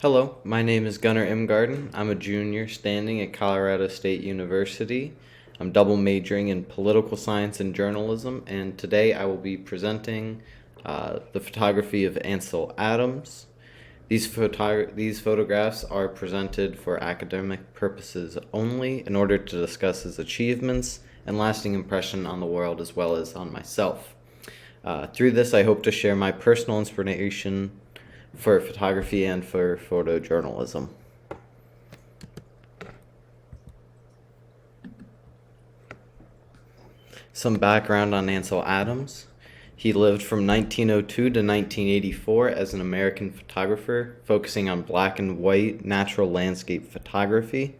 Hello, my name is Gunnar Imgarden. I'm a junior standing at Colorado State University. I'm double majoring in political science and journalism, and today I will be presenting the photography of Ansel Adams. These photographs are presented for academic purposes only in order to discuss his achievements and lasting impression on the world as well as on myself. Through this, I hope to share my personal inspiration for photography and for photojournalism. Some background on Ansel Adams. He lived from 1902 to 1984 as an American photographer, focusing on black and white natural landscape photography.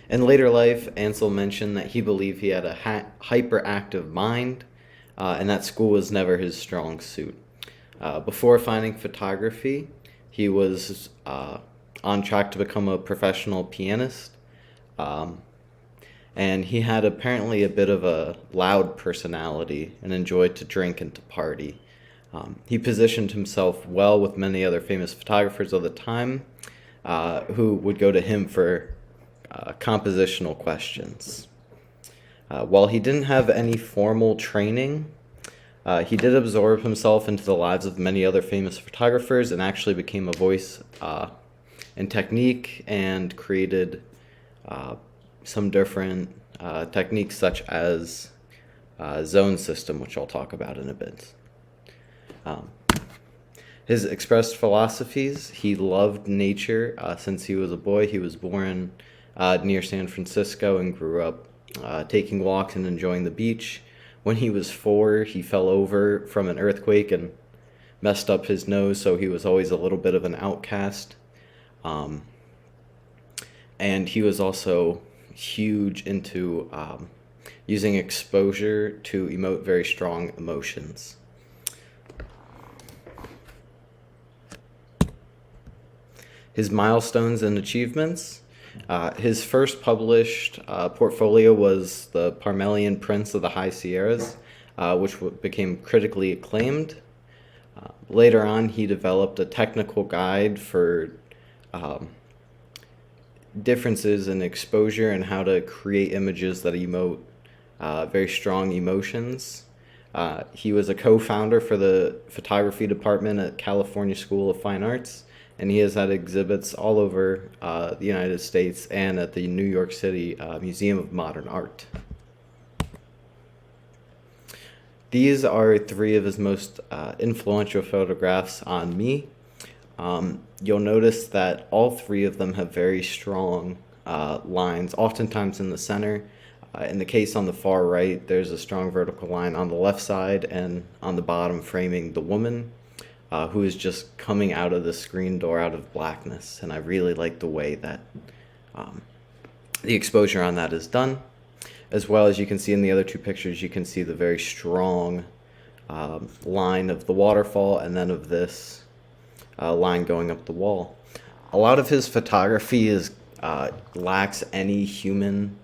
In later life, Ansel mentioned that he believed he had a hyperactive mind and that school was never his strong suit. Before finding photography, he was on track to become a professional pianist. And he had apparently a bit of a loud personality and enjoyed to drink and to party. He positioned himself well with many other famous photographers of the time who would go to him for compositional questions. While he didn't have any formal training, he did absorb himself into the lives of many other famous photographers and actually became a voice in technique and created some different techniques such as zone system, which I'll talk about in a bit. His expressed philosophies: he loved nature since he was a boy. He was born near San Francisco and grew up taking walks and enjoying the beach. When he was 4, he fell over from an earthquake and messed up his nose, so he was always a little bit of an outcast. And he was also huge into using exposure to emote very strong emotions. His milestones and achievements. His first published portfolio was The Parmelian Prince of the High Sierras, which became critically acclaimed. Later on, he developed a technical guide for differences in exposure and how to create images that emote very strong emotions. He was a co-founder for the photography department at California School of Fine Arts, and he has had exhibits all over the United States and at the New York City Museum of Modern Art. These are 3 of his most influential photographs on me. You'll notice that all 3 of them have very strong lines, oftentimes in the center. In the case on the far right, there's a strong vertical line on the left side and on the bottom framing the woman who is just coming out of the screen door out of blackness. And I really like the way that the exposure on that is done. As well as you can see in the other 2 pictures, you can see the very strong line of the waterfall and then of this line going up the wall. A lot of his photography lacks any human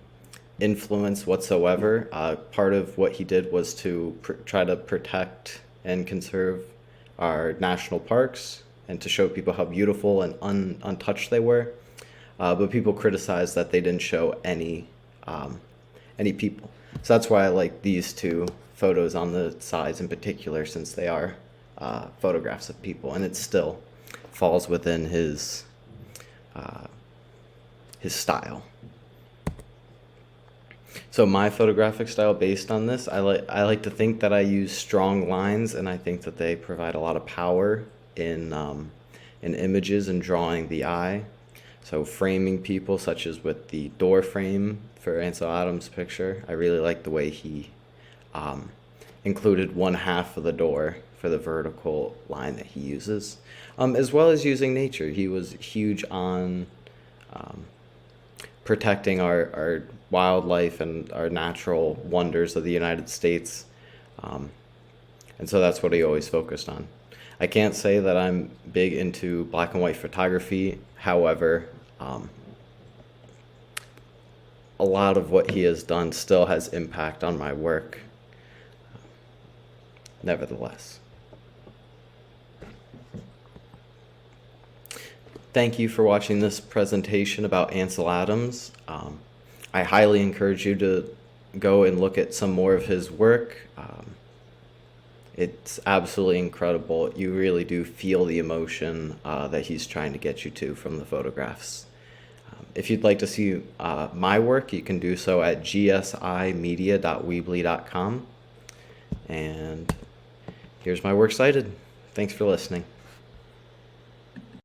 influence whatsoever. Part of what he did was to try to protect and conserve our national parks and to show people how beautiful and untouched they were. But people criticized that they didn't show any people. So that's why I like these 2 photos on the sides in particular, since they are photographs of people, and it still falls within his style. So my photographic style based on this, I like to think that I use strong lines, and I think that they provide a lot of power in images and drawing the eye. So framing people, such as with the door frame for Ansel Adams' picture, I really like the way he included 1/2 of the door for the vertical line that he uses, as well as using nature. He was huge on protecting our wildlife and our natural wonders of the United States. And so that's what he always focused on. I can't say that I'm big into black and white photography. However, a lot of what he has done still has impact on my work, nevertheless. Thank you for watching this presentation about Ansel Adams. I highly encourage you to go and look at some more of his work. It's absolutely incredible. You really do feel the emotion that he's trying to get you to from the photographs. If you'd like to see my work, you can do so at gsimedia.weebly.com. And here's my works cited. Thanks for listening.